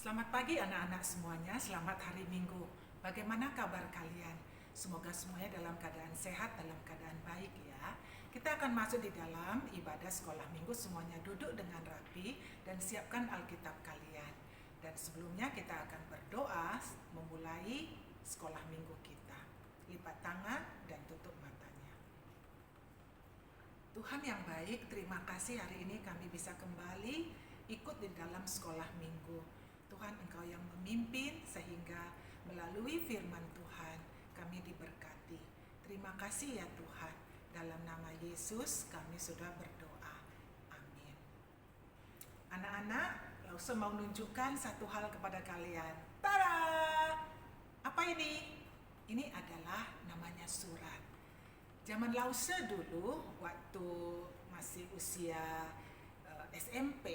Selamat pagi anak-anak semuanya, selamat hari Minggu. Bagaimana kabar kalian? Semoga semuanya dalam keadaan sehat, dalam keadaan baik ya. Kita akan masuk di dalam ibadah sekolah minggu, semuanya duduk dengan rapi dan siapkan Alkitab kalian. Dan sebelumnya kita akan berdoa memulai sekolah minggu kita. Lipat tangan dan tutup matanya. Tuhan yang baik, terima kasih hari ini kami bisa kembali ikut di dalam sekolah minggu. Tuhan, Engkau yang memimpin sehingga melalui firman Tuhan kami diberkati. Terima kasih ya Tuhan. Dalam nama Yesus kami sudah berdoa. Amin. Anak-anak, Lause mau menunjukkan satu hal kepada kalian. Tada! Apa ini? Ini adalah namanya surat. Zaman Lause dulu waktu masih usia SMP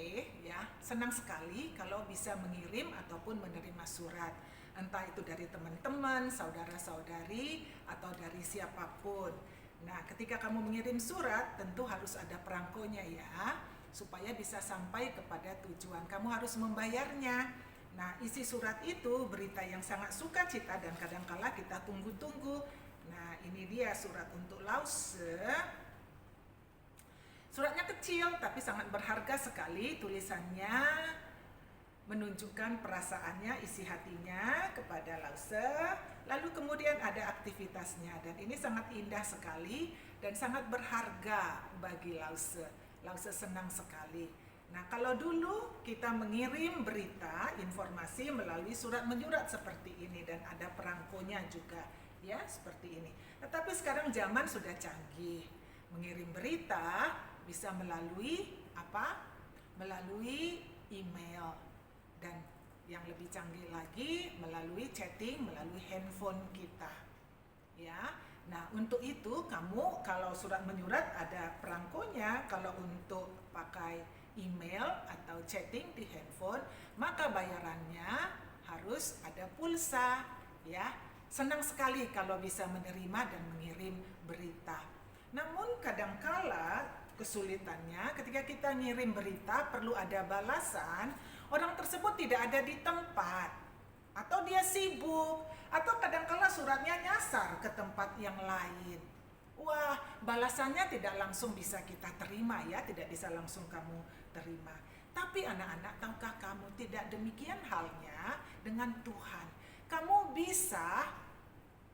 ya, senang sekali kalau bisa mengirim ataupun menerima surat, entah itu dari teman-teman, saudara-saudari atau dari siapapun. Nah, ketika kamu mengirim surat tentu harus ada perangkonya ya, supaya bisa sampai kepada tujuan. Kamu harus membayarnya. Nah, isi surat itu berita yang sangat sukacita dan kadangkala kita tunggu-tunggu. Nah, ini dia surat untuk Lause. Suratnya kecil tapi sangat berharga sekali, tulisannya menunjukkan perasaannya, isi hatinya kepada Lause. Lalu kemudian ada aktivitasnya dan ini sangat indah sekali dan sangat berharga bagi Lause. Lause senang sekali. Nah, kalau dulu kita mengirim berita, informasi melalui surat menyurat seperti ini dan ada perangkonya juga ya seperti ini. Tetapi sekarang zaman sudah canggih. Mengirim berita bisa melalui apa? Melalui email dan yang lebih canggih lagi melalui chatting, melalui handphone kita. Ya. Nah, untuk itu kamu kalau surat menyurat ada perangkonya, kalau untuk pakai email atau chatting di handphone, maka bayarannya harus ada pulsa, ya. Senang sekali kalau bisa menerima dan mengirim berita. Namun kadangkala kesulitannya ketika kita ngirim berita perlu ada balasan, orang tersebut tidak ada di tempat atau dia sibuk atau kadangkala suratnya nyasar ke tempat yang lain. Wah, balasannya tidak langsung bisa kita terima ya, tidak bisa langsung kamu terima. Tapi anak-anak, tahukah kamu tidak demikian halnya dengan Tuhan. Kamu bisa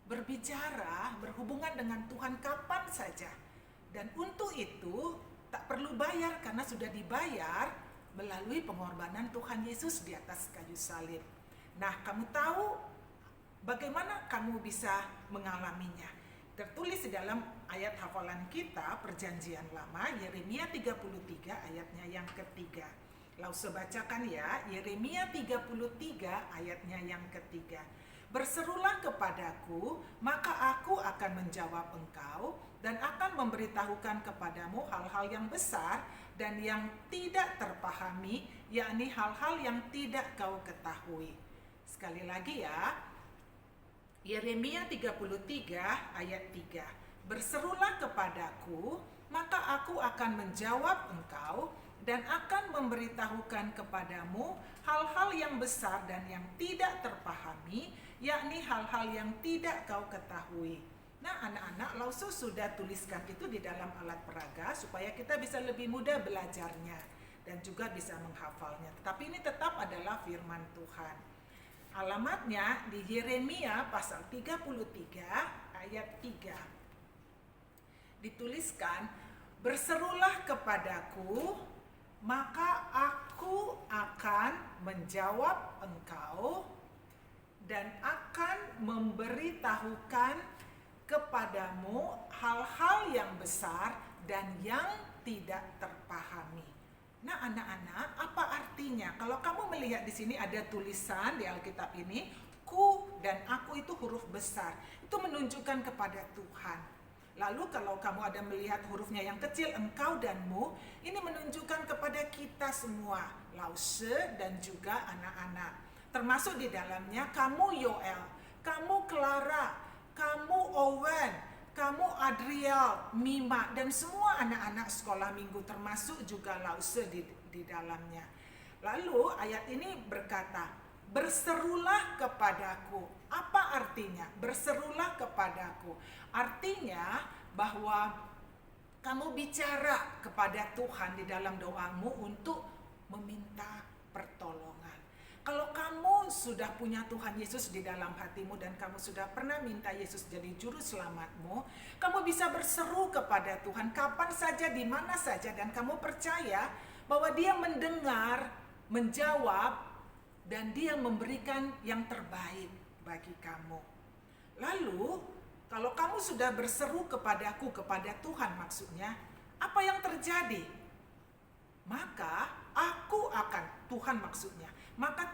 berbicara, berhubungan dengan Tuhan kapan saja. Dan untuk itu tak perlu bayar karena sudah dibayar melalui pengorbanan Tuhan Yesus di atas kayu salib. Nah, kamu tahu bagaimana kamu bisa mengalaminya? Tertulis di dalam ayat hafalan kita Perjanjian Lama, Yeremia 33 ayatnya yang ketiga. Lause bacakan ya, Yeremia 33 ayatnya yang ketiga. Berserulah kepadaku, maka aku akan menjawab engkau dan akan memberitahukan kepadamu hal-hal yang besar dan yang tidak terpahami, yakni hal-hal yang tidak kau ketahui. Sekali lagi ya, Yeremia 33 ayat 3. Berserulah kepadaku, maka aku akan menjawab engkau dan akan memberitahukan kepadamu hal-hal yang besar dan yang tidak terpahami, yakni hal-hal yang tidak kau ketahui. Nah, anak-anak, Lause sudah tuliskan itu di dalam alat peraga supaya kita bisa lebih mudah belajarnya dan juga bisa menghafalnya. Tetapi ini tetap adalah firman Tuhan. Alamatnya di Yeremia pasal 33 ayat 3. Dituliskan, berserulah kepadaku, maka aku akan menjawab engkau dan akan memberitahukan kepadamu hal-hal yang besar dan yang tidak terpahami. Nah, anak-anak, apa artinya? Kalau kamu melihat di sini ada tulisan di Alkitab ini, ku dan aku itu huruf besar. Itu menunjukkan kepada Tuhan. Lalu kalau kamu ada melihat hurufnya yang kecil, engkau dan mu, ini menunjukkan kepada kita semua, Lause dan juga anak-anak. Termasuk di dalamnya kamu Yoel, kamu Clara, kamu Owen, kamu Adriel, Mima, dan semua anak-anak sekolah minggu termasuk juga Lause di dalamnya. Lalu ayat ini berkata, berserulah kepadaku. Apa artinya? Berserulah kepadaku. Artinya bahwa kamu bicara kepada Tuhan di dalam doamu untuk meminta pertolongan. Kalau kamu sudah punya Tuhan Yesus di dalam hatimu dan kamu sudah pernah minta Yesus jadi juru selamatmu, kamu bisa berseru kepada Tuhan kapan saja, di mana saja, dan kamu percaya bahwa Dia mendengar, menjawab, dan Dia memberikan yang terbaik bagi kamu. Lalu, kalau kamu sudah berseru kepadaku, kepada Tuhan maksudnya, apa yang terjadi? Maka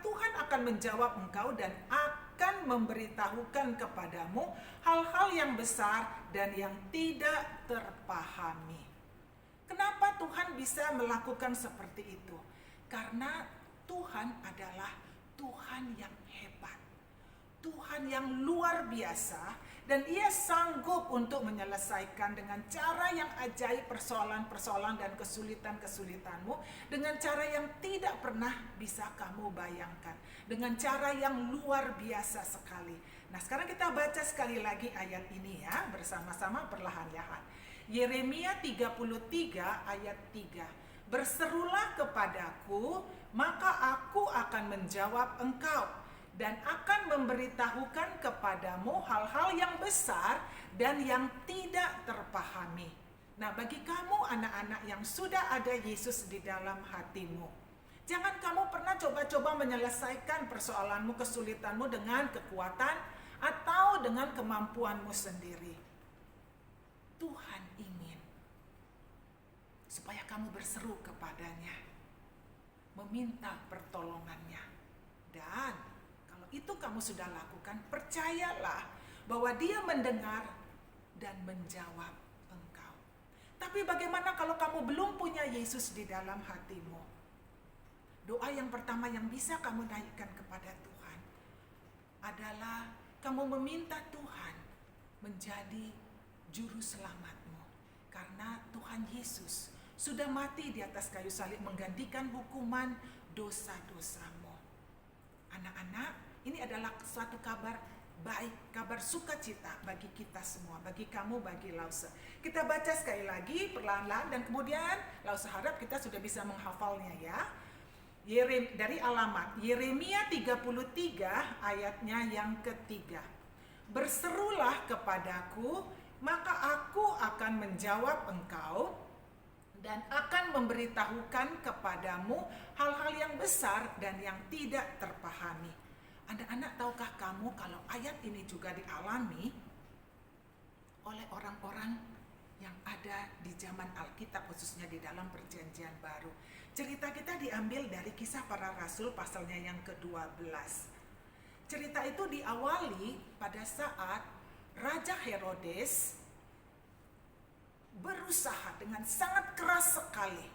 Tuhan akan menjawab engkau dan akan memberitahukan kepadamu hal-hal yang besar dan yang tidak terpahami. Kenapa Tuhan bisa melakukan seperti itu? Karena Tuhan adalah Tuhan yang hebat, Tuhan yang luar biasa, dan Ia sanggup untuk menyelesaikan dengan cara yang ajaib persoalan-persoalan dan kesulitan-kesulitanmu dengan cara yang tidak pernah bisa kamu bayangkan, dengan cara yang luar biasa sekali. Nah, sekarang kita baca sekali lagi ayat ini ya, bersama-sama perlahan-lahan. Yeremia 33 ayat 3. Berserulah kepadaku, maka aku akan menjawab engkau dan akan memberitahukan kepadamu hal-hal yang besar dan yang tidak terpahami. Nah, bagi kamu anak-anak yang sudah ada Yesus di dalam hatimu, jangan kamu pernah coba-coba menyelesaikan persoalanmu, kesulitanmu dengan kekuatan atau dengan kemampuanmu sendiri. Tuhan ingin supaya kamu berseru kepadanya, meminta pertolongannya, dan itu kamu sudah lakukan, percayalah bahwa Dia mendengar dan menjawab engkau. Tapi bagaimana kalau kamu belum punya Yesus di dalam hatimu? Doa yang pertama yang bisa kamu naikkan kepada Tuhan adalah kamu meminta Tuhan menjadi juru selamatmu. Karena Tuhan Yesus sudah mati di atas kayu salib menggantikan hukuman dosa-dosamu. Anak-anak, ini adalah suatu kabar baik, kabar sukacita bagi kita semua, bagi kamu, bagi Lause. Kita baca sekali lagi perlahan-lahan dan kemudian Lause harap kita sudah bisa menghafalnya ya. Dari alamat Yeremia 33 ayatnya yang ketiga. Berserulah kepadaku, maka aku akan menjawab engkau dan akan memberitahukan kepadamu hal-hal yang besar dan yang tidak terpahami. Anak-anak, tahukah kamu kalau ayat ini juga dialami oleh orang-orang yang ada di zaman Alkitab, khususnya di dalam Perjanjian Baru. Cerita kita diambil dari Kisah Para Rasul pasalnya yang ke-12. Cerita itu diawali pada saat Raja Herodes berusaha dengan sangat keras sekali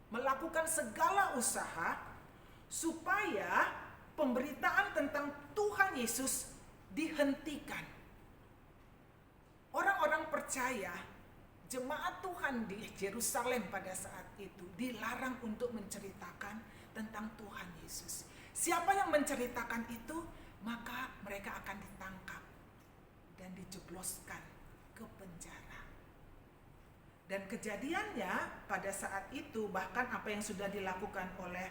melakukan segala usaha supaya pemberitaan tentang Tuhan Yesus dihentikan. Orang-orang percaya, jemaat Tuhan di Yerusalem pada saat itu dilarang untuk menceritakan tentang Tuhan Yesus. Siapa yang menceritakan itu, maka mereka akan ditangkap dan dijebloskan ke penjara. Dan kejadiannya pada saat itu, bahkan apa yang sudah dilakukan oleh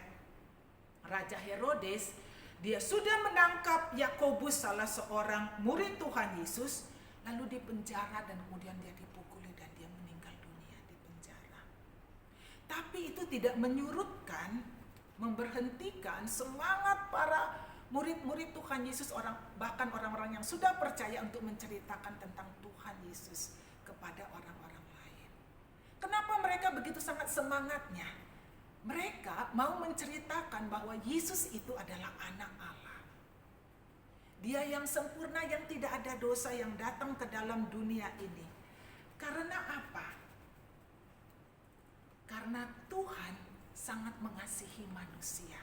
Raja Herodes, dia sudah menangkap Yakobus, salah seorang murid Tuhan Yesus, lalu dipenjara dan kemudian dia dipukuli dan dia meninggal dunia di penjara. Tapi itu tidak menyurutkan, memberhentikan semangat para murid-murid Tuhan Yesus, bahkan orang-orang yang sudah percaya untuk menceritakan tentang Tuhan Yesus kepada orang-orang lain. Kenapa mereka begitu sangat semangatnya? Mereka mau menceritakan bahwa Yesus itu adalah anak Allah. Dia yang sempurna, yang tidak ada dosa, yang datang ke dalam dunia ini. Karena apa? Karena Tuhan sangat mengasihi manusia.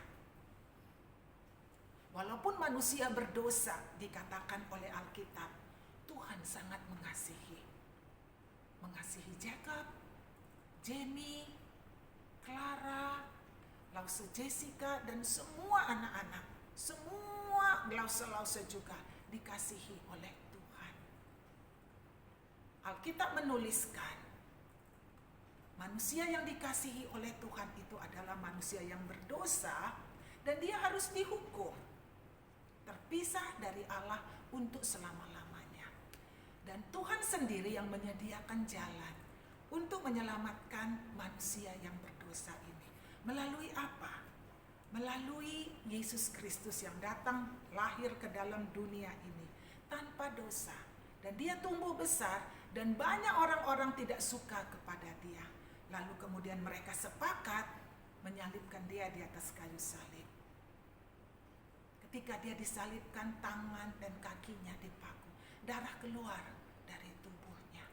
Walaupun manusia berdosa, dikatakan oleh Alkitab, Tuhan sangat mengasihi. Mengasihi Jacob, Jamie, Clara, Lause Jessica, dan semua anak-anak, semua lause-lause juga dikasihi oleh Tuhan. Alkitab menuliskan manusia yang dikasihi oleh Tuhan itu adalah manusia yang berdosa dan dia harus dihukum, terpisah dari Allah untuk selama-lamanya. Dan Tuhan sendiri yang menyediakan jalan untuk menyelamatkan manusia yang berdosa ini. Melalui apa? Melalui Yesus Kristus yang datang lahir ke dalam dunia ini tanpa dosa. Dan dia tumbuh besar dan banyak orang-orang tidak suka kepada dia. Lalu kemudian mereka sepakat menyalibkan dia di atas kayu salib. Ketika dia disalibkan, tangan dan kakinya dipaku. Darah keluar dari tubuhnya.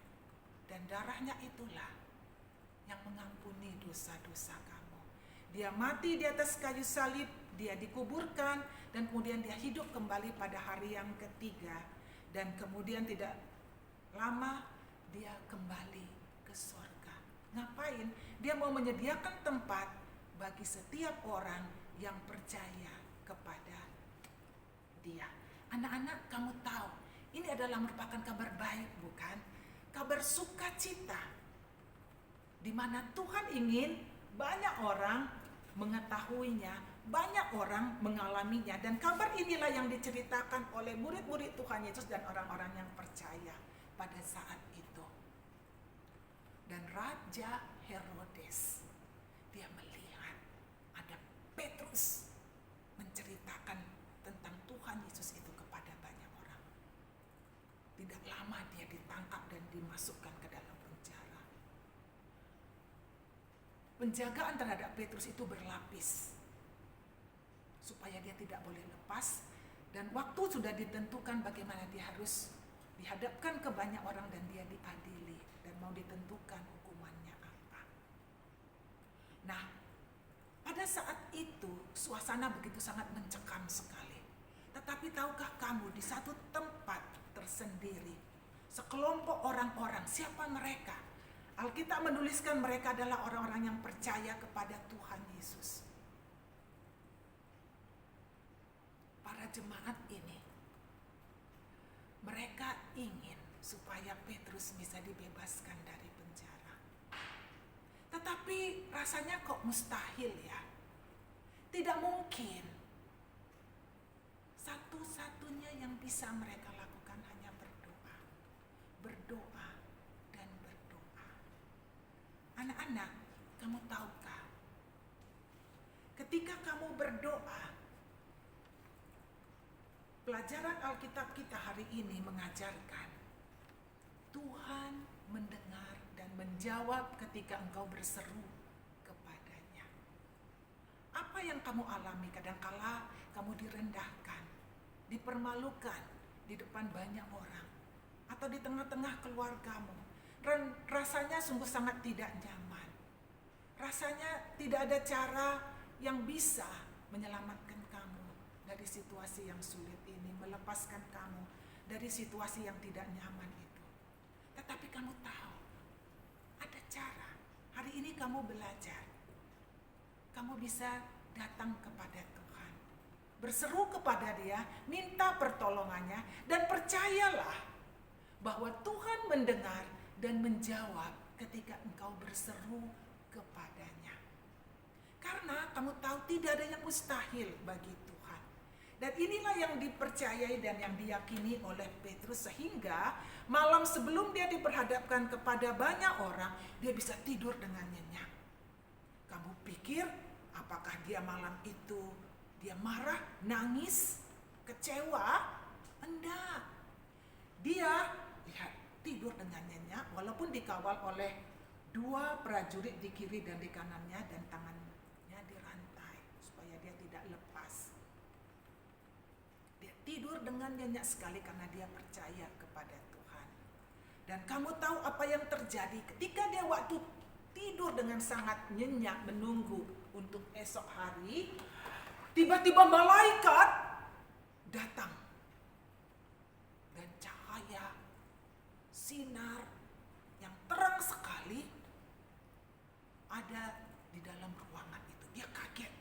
Dan darahnya itulah yang mengampuni dosa-dosa kamu. Dia mati di atas kayu salib, dia dikuburkan, dan kemudian dia hidup kembali pada hari yang ketiga. Dan kemudian tidak lama dia kembali ke surga. Ngapain? Dia mau menyediakan tempat bagi setiap orang yang percaya kepada dia. Anak-anak, kamu tahu, ini adalah merupakan kabar baik, bukan? Kabar sukacita, di mana Tuhan ingin banyak orang mengetahuinya, banyak orang mengalaminya, dan kabar inilah yang diceritakan oleh murid-murid Tuhan Yesus dan orang-orang yang percaya pada saat itu. Dan Raja Herodes, dia melihat ada Petrus menceritakan tentang Tuhan Yesus itu kepada banyak orang. Tidak lama dia ditangkap dan dimasukkan ke dalam penjara. Penjagaan terhadap Petrus itu berlapis supaya dia tidak boleh lepas, dan waktu sudah ditentukan bagaimana dia harus dihadapkan ke banyak orang dan dia diadili dan mau ditentukan hukumannya apa. Nah, pada saat itu suasana begitu sangat mencekam sekali. Tetapi tahukah kamu, di satu tempat tersendiri sekelompok orang-orang, siapa mereka? Alkitab menuliskan mereka adalah orang-orang yang percaya kepada Tuhan Yesus. Para jemaat ini, mereka ingin supaya Petrus bisa dibebaskan dari penjara. Tetapi rasanya kok mustahil ya. Tidak mungkin. Satu-satunya yang bisa mereka lakukan hanya berdoa. Berdoa dan berdoa. Anak-anak, kamu tahukah? Ketika kamu berdoa, pelajaran Alkitab kita hari ini mengajarkan Tuhan mendengar dan menjawab ketika engkau berseru kepadanya. Apa yang kamu alami kadangkala kamu direndahkan, dipermalukan di depan banyak orang, atau di tengah-tengah keluargamu. Rasanya sungguh sangat tidak nyaman. Rasanya tidak ada cara yang bisa menyelamatkan kamu dari situasi yang sulit ini, melepaskan kamu dari situasi yang tidak nyaman itu. Tetapi kamu tahu, ada cara. Hari ini kamu belajar. Kamu bisa datang kepada Tuhan, berseru kepada Dia, minta pertolongannya, dan percayalah bahwa Tuhan mendengar dan menjawab ketika engkau berseru kepadanya. Karena kamu tahu tidak ada yang mustahil bagi Tuhan. Dan inilah yang dipercayai dan yang diyakini oleh Petrus, sehingga malam sebelum dia diperhadapkan kepada banyak orang, dia bisa tidur dengan nyenyak. Kamu pikir apakah dia malam itu dia marah, nangis, kecewa? Enggak. Dia lihat tidur dengan nyenyak walaupun dikawal oleh 2 prajurit di kiri dan di kanannya, dan tangannya dirantai supaya dia tidak lepas. Dia tidur dengan nyenyak sekali karena dia percaya kepada Tuhan. Dan kamu tahu apa yang terjadi ketika dia waktu tidur dengan sangat nyenyak menunggu untuk esok hari, tiba-tiba malaikat datang. Dan cahaya sinar yang terang sekali ada di dalam ruangan itu. Dia kaget.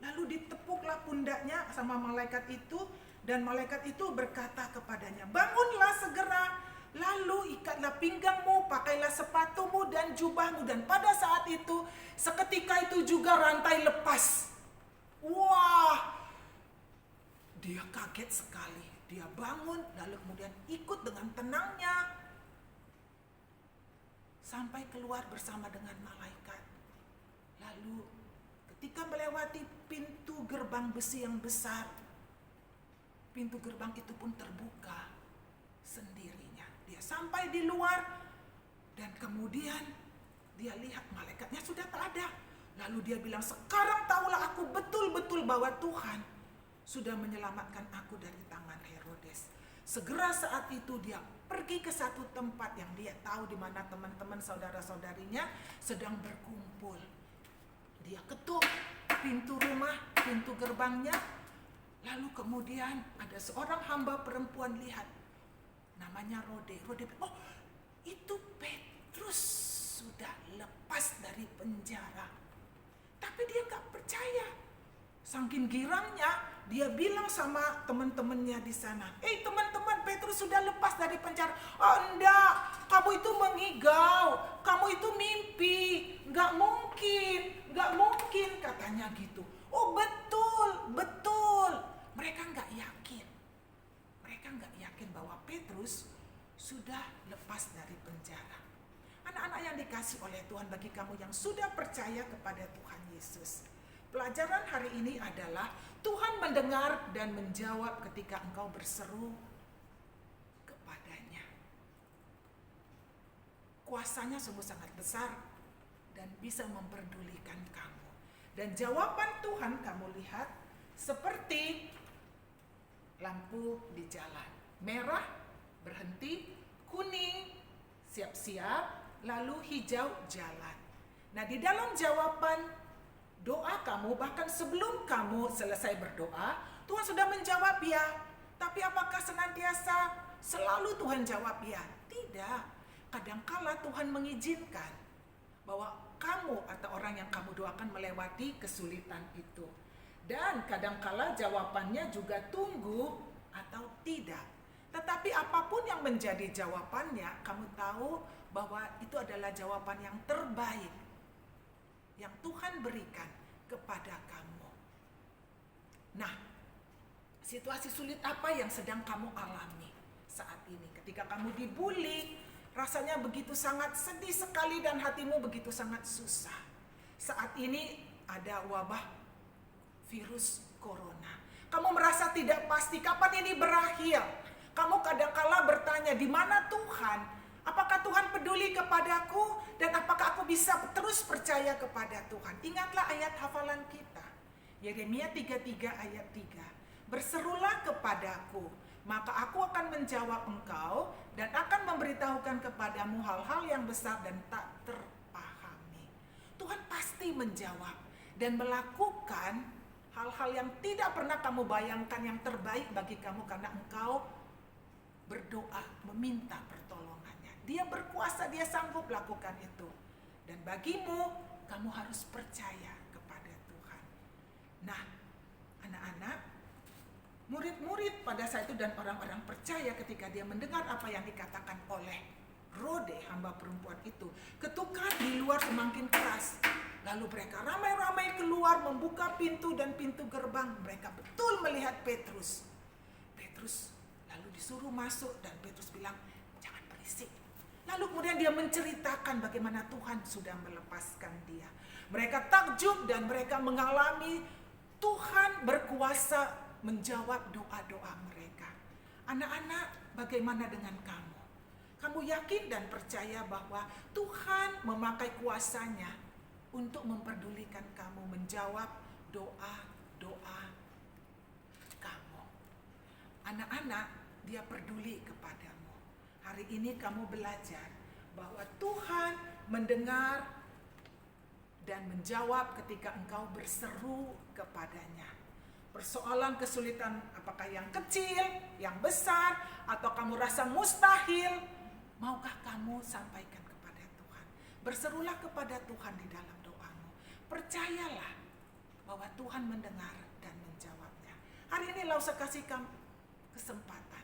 Lalu ditepuklah pundaknya sama malaikat itu, dan malaikat itu berkata kepadanya, bangunlah segera, lalu ikatlah pinggangmu, pakailah sepatumu dan jubahmu. Dan pada saat itu, seketika itu juga rantai lepas. Wah, dia kaget sekali. Dia bangun, lalu kemudian ikut dengan tenangnya sampai keluar bersama dengan malaikat. Lalu ketika melewati pintu gerbang besi yang besar, pintu gerbang itu pun terbuka sendirinya. Dia sampai di luar dan kemudian dia lihat malaikatnya sudah tak ada. Lalu dia bilang, sekarang tahulah aku betul-betul bahwa Tuhan sudah menyelamatkan aku dari tangan Herodes. Segera saat itu dia pergi ke satu tempat yang dia tahu di mana teman-teman saudara-saudarinya sedang berkumpul. Dia ketuk pintu rumah, pintu gerbangnya. Lalu kemudian ada seorang hamba perempuan lihat. Namanya Rode. Rode, oh itu Petrus sudah lepas dari penjara. Tapi dia gak percaya. Saking girangnya, dia bilang sama teman-temannya di sana, teman-teman, Petrus sudah lepas dari penjara. Oh enggak, kamu itu mengigau, kamu itu mimpi, gak mungkin katanya gitu. Oh betul. Mereka gak yakin bahwa Petrus sudah lepas dari penjara. Anak-anak yang dikasih oleh Tuhan, bagi kamu yang sudah percaya kepada Tuhan Yesus, pelajaran hari ini adalah Tuhan mendengar dan menjawab ketika engkau berseru kepadanya. Kuasanya sungguh sangat besar dan bisa memperdulikan kamu. Dan jawaban Tuhan kamu lihat seperti lampu di jalan. Merah, berhenti, kuning, siap-siap, lalu hijau, jalan. Nah, di dalam jawaban doa kamu, bahkan sebelum kamu selesai berdoa, Tuhan sudah menjawab ya. Tapi apakah senantiasa selalu Tuhan jawab ya? Tidak. Kadangkala Tuhan mengizinkan bahwa kamu atau orang yang kamu doakan melewati kesulitan itu. Dan kadangkala jawabannya juga tunggu atau tidak. Tetapi apapun yang menjadi jawabannya, kamu tahu bahwa itu adalah jawaban yang terbaik yang Tuhan berikan kepada kamu. Nah, situasi sulit apa yang sedang kamu alami saat ini? Ketika kamu dibully, rasanya begitu sangat sedih sekali dan hatimu begitu sangat susah. Saat ini ada wabah virus corona. Kamu merasa tidak pasti kapan ini berakhir. Kamu kadangkala bertanya, di mana Tuhan? Apakah Tuhan peduli kepadaku? Dan apakah aku bisa terus percaya kepada Tuhan? Ingatlah ayat hafalan kita. Yeremia 33 ayat 3. Berserulah kepadaku, maka aku akan menjawab engkau dan akan memberitahukan kepadamu hal-hal yang besar dan tak terpahami. Tuhan pasti menjawab dan melakukan hal-hal yang tidak pernah kamu bayangkan, yang terbaik bagi kamu karena engkau berdoa, meminta pertolongannya. Dia berkuasa, dia sanggup lakukan itu. Dan bagimu, kamu harus percaya kepada Tuhan. Nah, anak-anak, murid-murid pada saat itu dan orang-orang percaya ketika dia mendengar apa yang dikatakan oleh Rode, hamba perempuan itu. Ketukan di luar semakin keras. Lalu mereka ramai-ramai keluar, membuka pintu dan pintu gerbang. Mereka betul melihat Petrus. Petrus lalu disuruh masuk dan Petrus bilang, jangan berisik. Lalu kemudian dia menceritakan bagaimana Tuhan sudah melepaskan dia. Mereka takjub dan mereka mengalami Tuhan berkuasa menjawab doa-doa mereka. Anak-anak, bagaimana dengan kamu? Kamu yakin dan percaya bahwa Tuhan memakai kuasanya untuk memperdulikan kamu, menjawab doa-doa kamu. Anak-anak, dia peduli kepadamu. Hari ini kamu belajar bahwa Tuhan mendengar dan menjawab ketika engkau berseru kepadanya. Persoalan kesulitan apakah yang kecil, yang besar, atau kamu rasa mustahil, maukah kamu sampaikan kepada Tuhan? Berserulah kepada Tuhan di dalam doamu. Percayalah bahwa Tuhan mendengar dan menjawabnya. Hari ini Lause kasih kamu kesempatan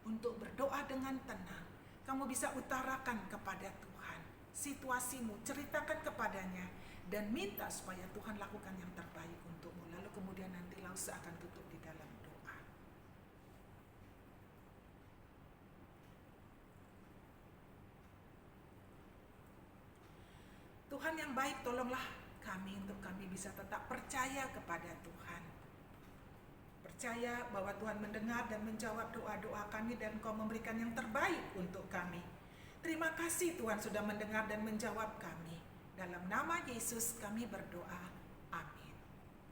untuk berdoa dengan tenang. Kamu bisa utarakan kepada Tuhan situasimu, ceritakan kepadanya, dan minta supaya Tuhan lakukan yang terbaik untukmu. Lalu kemudian nanti Lause akan tutup di dalam doa. Tuhan yang baik, tolonglah kami untuk kami bisa tetap percaya kepada Tuhan. Percaya bahwa Tuhan mendengar dan menjawab doa-doa kami dan Engkau memberikan yang terbaik untuk kami. Terima kasih Tuhan sudah mendengar dan menjawab kami. Dalam nama Yesus kami berdoa.